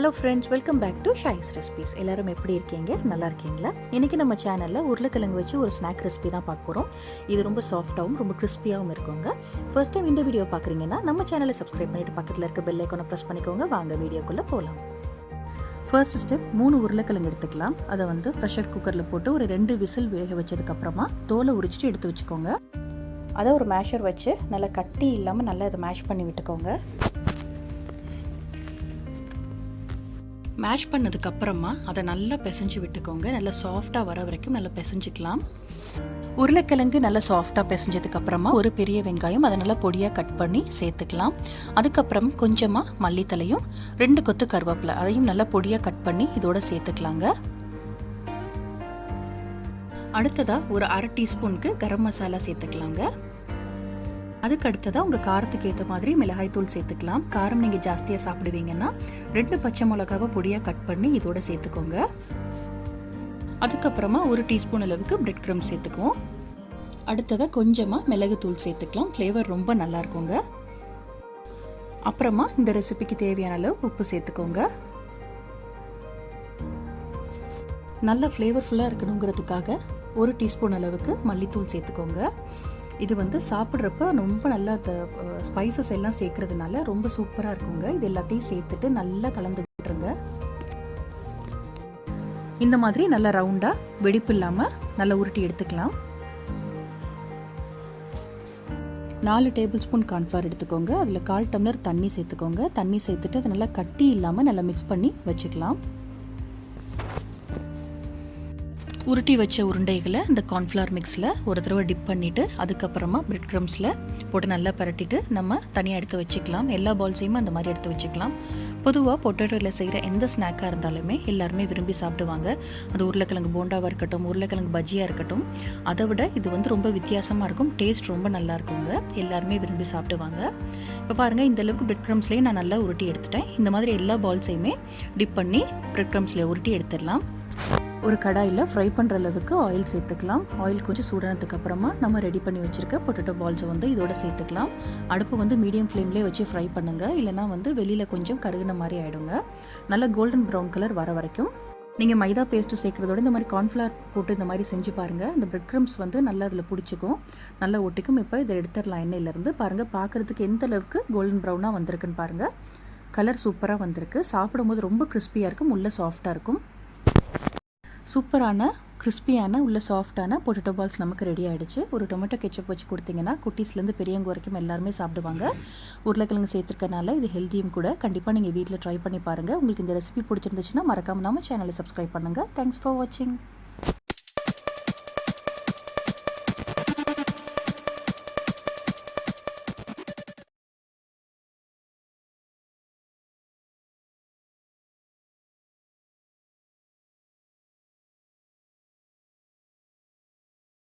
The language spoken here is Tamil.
Hello friends, welcome back to Shai's recipes. எல்லாரும் எப்படி இருக்கீங்க? நல்லா இருக்கீங்களா? இன்றைக்கி நம்ம சேனலில் உருளைக்கிழங்கு வச்சு ஒரு ஸ்நாக் ரெசிபி தான் பார்க்க போகிறோம். இது ரொம்ப சாஃப்டாகவும் ரொம்ப கிறிஸ்பியாகவும் இருக்குங்க. ஃபர்ஸ்ட் டைம் இந்த வீடியோ பார்க்குறீங்கன்னா நம்ம சேனலை சப்ஸ்கிரைப் பண்ணிவிட்டு பக்கத்தில் இருக்க பெல் ஐக்கானை ப்ரெஸ் பண்ணிக்கோங்க. வாங்க வீடியோக்குள்ளே போகலாம். ஃபர்ஸ்ட் ஸ்டெப், 3 உருளைக்கிழங்கு எடுத்துக்கலாம். அதை ப்ரெஷர் குக்கரில் போட்டு ஒரு 2 விசில் வேக வச்சதுக்கப்புறமா தோலை உரிச்சிட்டு எடுத்து வச்சுக்கோங்க. அதை ஒரு மேஷர் வச்சு நல்லா கட்டி இல்லாமல் நல்லா இதை மேஷ் பண்ணி விட்டுக்கோங்க. மேஷ் பண்ணதுக்கப்புறமா அதை நல்லா பிசைஞ்சு விட்டுக்கோங்க. நல்லா சாஃப்டாக வர வரைக்கும் நல்லா பிசைஞ்சிக்கலாம். உருளைக்கிழங்கு நல்லா சாஃப்டாக பிசைஞ்சதுக்கப்புறமா ஒரு பெரிய வெங்காயம் அதை நல்லா பொடியாக கட் பண்ணி சேர்த்துக்கலாம். அதுக்கப்புறம் கொஞ்சமாக மல்லித்தலையும் 2 கொத்து கருவேப்பிலை அதையும் நல்லா பொடியாக கட் பண்ணி இதோட சேர்த்துக்கலாங்க. அடுத்ததாக ஒரு 1/2 டீஸ்பூனுக்கு கரம் மசாலா சேர்த்துக்கலாங்க. அதுக்கு அடுத்ததாக உங்கள் காரத்துக்கு ஏற்ற மாதிரி மிளகாய் தூள் சேர்த்துக்கலாம். காரம் நீங்கள் ஜாஸ்தியாக சாப்பிடுவீங்கன்னா 2 பச்சை மிளகாவை பொடியாக கட் பண்ணி இதோட சேர்த்துக்கோங்க. அதுக்கப்புறமா 1 டீஸ்பூன் அளவுக்கு பிரெட் க்ரம்ஸ் சேர்த்துக்குவோம். அடுத்ததாக கொஞ்சமாக மிளகு தூள் சேர்த்துக்கலாம். ஃப்ளேவர் ரொம்ப நல்லா இருக்குங்க. அப்புறமா இந்த ரெசிபிக்கு தேவையான அளவு உப்பு சேர்த்துக்கோங்க. நல்ல ஃப்ளேவர்ஃபுல்லாக இருக்கணுங்கிறதுக்காக 1 டீஸ்பூன் அளவுக்கு மல்லித்தூள் சேர்த்துக்கோங்க. இது சாப்பிட்றப்ப ரொம்ப நல்லா ஸ்பைசஸ் எல்லாம் சேர்க்கறதுனால ரொம்ப சூப்பராக இருக்குங்க. இது எல்லாத்தையும் சேர்த்துட்டு நல்லா கலந்து விட்டுருங்க. இந்த மாதிரி நல்லா ரவுண்டாக வெடிப்பு இல்லாமல் நல்லா உருட்டி எடுத்துக்கலாம். 4 டேபிள் ஸ்பூன் கார்ன்ஃப்ளவர் எடுத்துக்கோங்க. அதில் 1/4 டம்ளர் தண்ணி சேர்த்துக்கோங்க. தண்ணி சேர்த்துட்டு அதை நல்லா கட்டி இல்லாமல் நல்லா மிக்ஸ் பண்ணி வச்சுக்கலாம். உருட்டி வச்ச உருண்டைகளை இந்த கார்ன்ஃப்ளவர் மிக்ஸில் ஒரு தடவை டிப் பண்ணிவிட்டு அதுக்கப்புறமா பிரெட் க்ரம்ஸில் போட்டு நல்லா பரட்டிட்டு நம்ம தனியாக எடுத்து வச்சுக்கலாம். எல்லா பால்ஸையுமே அந்த மாதிரி எடுத்து வச்சுக்கலாம். பொதுவாக பொட்டேட்டோவில் செய்கிற எந்த ஸ்நாக்காக இருந்தாலுமே எல்லாருமே விரும்பி சாப்பிடுவாங்க. அது உருளைக்கிழங்கு போண்டாவாக இருக்கட்டும், உருளைக்கிழங்கு பஜ்ஜியாக இருக்கட்டும். அதை விட இது ரொம்ப வித்தியாசமாக இருக்கும். டேஸ்ட் ரொம்ப நல்லா இருக்குங்க. எல்லாருமே விரும்பி சாப்பிடுவாங்க. இப்போ பாருங்கள், இந்த அளவுக்கு பிரெட் க்ரம்ஸ்லேயே நான் நல்லா உருட்டி எடுத்துட்டேன். இந்த மாதிரி எல்லா பால்ஸையுமே டிப் பண்ணி பிரெட் க்ரம்ஸில் உருட்டி எடுத்துடலாம். ஒரு கடாயில் ஃப்ரை பண்ணுற அளவுக்கு ஆயில் சேர்த்துக்கலாம். ஆயில் கொஞ்சம் சூடானதுக்கு அப்புறமா நம்ம ரெடி பண்ணி வச்சுருக்க பொட்டேட்டோ பால்ஸை இதோட சேர்த்துக்கலாம். அடுப்பு மீடியம் ஃப்ளேம்லேயே வச்சு ஃப்ரை பண்ணுங்கள். இல்லைனா வெளியில் கொஞ்சம் கருகின மாதிரி ஆகிடுங்க. நல்லா கோல்டன் ப்ரௌன் கலர் வர வரைக்கும் நீங்கள் மைதா பேஸ்ட்டு சேர்க்குறதோட இந்த மாதிரி கார்ன்ஃப்ளவர் போட்டு இந்த மாதிரி செஞ்சு பாருங்கள். இந்த பிரெட் க்ரம்ஸ் நல்லா அதில் பிடிச்சிக்கும், நல்லா ஒட்டிக்கும். இப்போ இதை எடுத்துடலாம் எண்ணெயிலேருந்து. பாருங்கள், பார்க்குறதுக்கு எந்த அளவுக்கு கோல்டன் ப்ரௌனாக வந்திருக்குன்னு பாருங்கள். கலர் சூப்பராக வந்திருக்கு. சாப்பிடும்போது ரொம்ப கிறிஸ்பியாக இருக்கும், உள்ளே சாஃப்டாக இருக்கும். சூப்பரான கிறிஸ்பியான உள்ள சாஃப்டான பொட்டேட்டோ பால்ஸ் நமக்கு ரெடி ஆகிடுச்சு. ஒரு டொமேட்டோ கெச்சப் வச்சு கொடுத்தீங்கன்னா குட்டீஸ்லேருந்து பெரியவங்க வரைக்கும் எல்லாருமே சாப்பிடுவாங்க. உருளைக்கிழங்கு சேர்த்துருக்கனால இது ஹெல்த்தியும் கூட. கண்டிப்பாக நீங்கள் வீட்டில் ட்ரை பண்ணி பாருங்கள். உங்களுக்கு இந்த ரெசிபி பிடிச்சிருந்துச்சுன்னா மறக்காமல் நம்ம சேனலை சப்ஸ்கிரைப் பண்ணுங்கள். தேங்க்ஸ் ஃபார் வாட்சிங்.